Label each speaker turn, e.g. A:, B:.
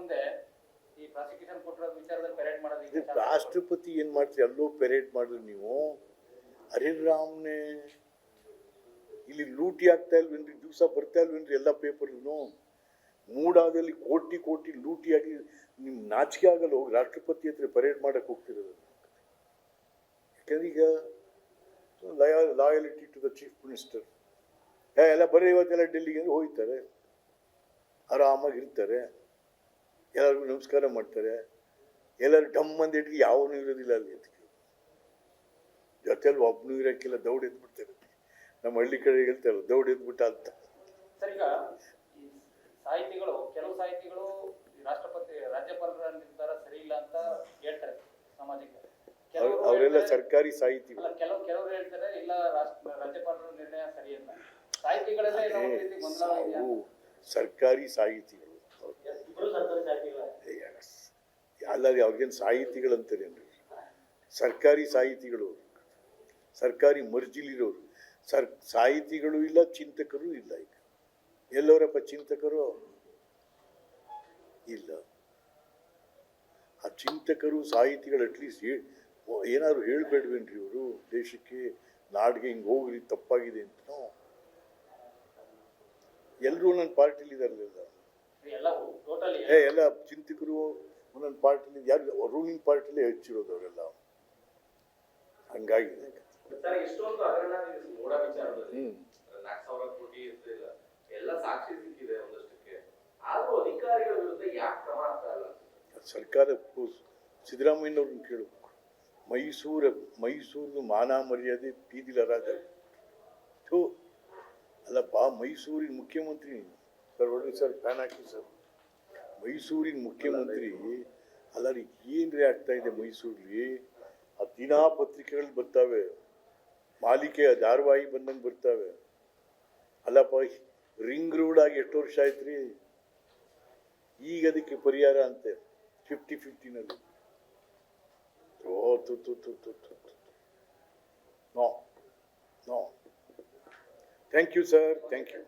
A: ಮುಂದೆ ಈ ಪ್ರಾಸಿಕ್ಯೂಷನ್ ಕೊಟ್ಟಿರೋ ವಿಚಾರದಲ್ಲಿ ಪೆರೇಡ್ ಮಾಡೋದು
B: ರಾಷ್ಟ್ರಪತಿ ಏನು ಮಾಡ್ತೀರಿ, ಅಲ್ಲೂ ಪೆರೇಡ್ ಮಾಡಿದ್ರು ನೀವು. ಅರೆ ರಾಮ್ನೆ, ಇಲ್ಲಿ ಲೂಟಿ ಆಗ್ತಾ ಇಲ್ವೇನ್ರಿ, ದಿವಸ ಬರ್ತಾ ಇಲ್ವೇನ್ರಿ ಎಲ್ಲ ಪೇಪರ್ನು. ಮೂಡಾದಲ್ಲಿ ಕೋಟಿ ಕೋಟಿ ಲೂಟಿಯಾಗಿ ನಿಮ್ಗೆ ನಾಚಿಕೆ ಆಗಲ್ಲ ಹೋಗಿ ರಾಷ್ಟ್ರಪತಿ ಹತ್ರ ಪರೇಡ್ ಮಾಡಕ್ಕೆ ಹೋಗ್ತಿರೋದು. ಯಾಕಂದ್ರೆ ಈಗ loyalty to the chief minister ಎಲ್ಲ ಬರೀ ಇವತ್ತೆಲ್ಲ ಡೆಲ್ಲಿಗೆ ಹೋಗ್ತಾರೆ, ಆರಾಮಾಗಿರ್ತಾರೆ, ಎಲ್ಲರಿಗೂ ನಮಸ್ಕಾರ ಮಾಡ್ತಾರೆ, ಎಲ್ಲರೂ ಡಮ್ ಅಂದಿಟ್ಟು ಯಾವನು ಇರೋದಿಲ್ಲ ಅಲ್ಲಿ. ಅದಕ್ಕೆ ಜೊತೆಲಿ ಒಬ್ಬನು ಇರೋಕ್ಕಿಲ್ಲ, ದೌಡ್ ಎದ್ಬಿಡ್ತಾರೆ. ನಮ್ಮ ಹಳ್ಳಿ ಕಡೆ ಹೇಳ್ತಾರೆ ದೌಡ್ ಎದ್ಬಿಟ್ಟ ಅಂತ.
A: ಸರ್, ಈಗ ಸಾಹಿತಿಗಳು, ಕೆಲವು ಸಾಹಿತಿಗಳು ರಾಷ್ಟ್ರಪತಿ ರಾಜ್ಯಪಾಲರ ನಿರ್ಧಾರ ಸರಿ ಇಲ್ಲ ಅಂತ ಹೇಳ್ತಾರೆ ಸಮಾಜಕ್ಕೆ.
B: ಅವರೆಲ್ಲ ಸರ್ಕಾರಿ ಸಾಹಿತಿಗಳು.
A: ಕೆಲವರು ಹೇಳ್ತಾರೆ ಇಲ್ಲ ರಾಜ್ಯಪಾಲರ ನಿರ್ಣಯ ಸರಿ ಅಂತ. ಸಾಹಿತಿಗಳೆಲ್ಲ
B: ಸರ್ಕಾರಿ ಸಾಹಿತಿಗಳು ಅಲ್ಲದೆ ಅವ್ರಿಗೇನು ಸಾಹಿತಿಗಳಂತಾರೇನ್ರಿ? ಸರ್ಕಾರಿ ಸಾಹಿತಿಗಳು, ಸರ್ಕಾರಿ ಮರ್ಜಿಲಿರೋರು. ಸಾಹಿತಿಗಳು ಇಲ್ಲ, ಚಿಂತಕರು ಇಲ್ಲ. ಈಗ ಎಲ್ಲವರಪ್ಪ ಚಿಂತಕರು ಇಲ್ಲ. ಆ ಚಿಂತಕರು ಸಾಹಿತಿಗಳು ಅಟ್ಲೀಸ್ಟ್ ಏನಾದ್ರು ಹೇಳ್ಬೇಡ್ವೇನ್ರಿ ಇವರು ದೇಶಕ್ಕೆ, ನಾಡಿಗೆ ಹಿಂಗೆ ಹೋಗ್ರಿ ತಪ್ಪಾಗಿದೆ ಅಂತ. ಎಲ್ಲರೂ ಒಂದೊಂದು ಪಾರ್ಟಿಲಿ ಇದಾರಲ್ಲ, ಎಲ್ಲ ಚಿಂತಕರು ಒಂದೊಂದು ಪಾರ್ಟಿಲಿ, ಯಾರು ರೂಲಿಂಗ್ ಪಾರ್ಟಿಲೇ ಹೆಚ್ಚಿರೋದು ಅವರೆಲ್ಲ. ಹಂಗಾಗಿದೆ.
C: ಇಷ್ಟೊಂದು ಹಗರಣ ನೋಡ ವಿಚಾರದಲ್ಲಿ 4,000 ಕೋಟಿ ಎಲ್ಲ ಸಾಕ್ಷಿ ಸಿಕ್ಕಿದೆ ಒಂದಷ್ಟಕ್ಕೆ, ಆದ್ರೂ ಅಧಿಕಾರಿಗಳ ವಿರುದ್ಧ ಯಾಕೆ ಕ್ರಮ ಆಗ್ತಾ ಇಲ್ಲ?
B: ಸರ್ಕಾರ ಸಿದ್ದರಾಮಯ್ಯನವ್ರನ್ನ ಕೇಳಬೇಕು. ಮೈಸೂರು ಮಾನ ಮರ್ಯಾದೆ ಬೀದಿಲ ರಾಜ. ಅಲ್ಲಪ್ಪ, ಮೈಸೂರಿನ ಮುಖ್ಯಮಂತ್ರಿ ಸರ್, ಹೊಡ್ರಿ ಸರ್, ಫ್ಯಾನ್ ಹಾಕಿ ಸರ್. ಮೈಸೂರಿನ ಮುಖ್ಯಮಂತ್ರಿ ಅಲ್ಲರಿ ಏನ್ರಿ ಆಗ್ತಾ ಇದೆ ಮೈಸೂರಲ್ಲಿ? ಆ ದಿನಾ ಪತ್ರಿಕೆಗಳು ಬರ್ತಾವೆ, ಮಾಲಿಕೆ ಧಾರಾವಾಹಿ ಬಂದಂಗೆ ಬರ್ತಾವೆ. ಅಲ್ಲಪ್ಪ, ರಿಂಗ್ ರೋಡ್ ಆಗಿ ಎಷ್ಟು ವರ್ಷ ಆಯ್ತ್ರಿ? ಈಗ ಅದಕ್ಕೆ ಪರಿಹಾರ ಅಂತೆ 50-50ನಲ್ಲಿ. No. Thank you sir, thank you.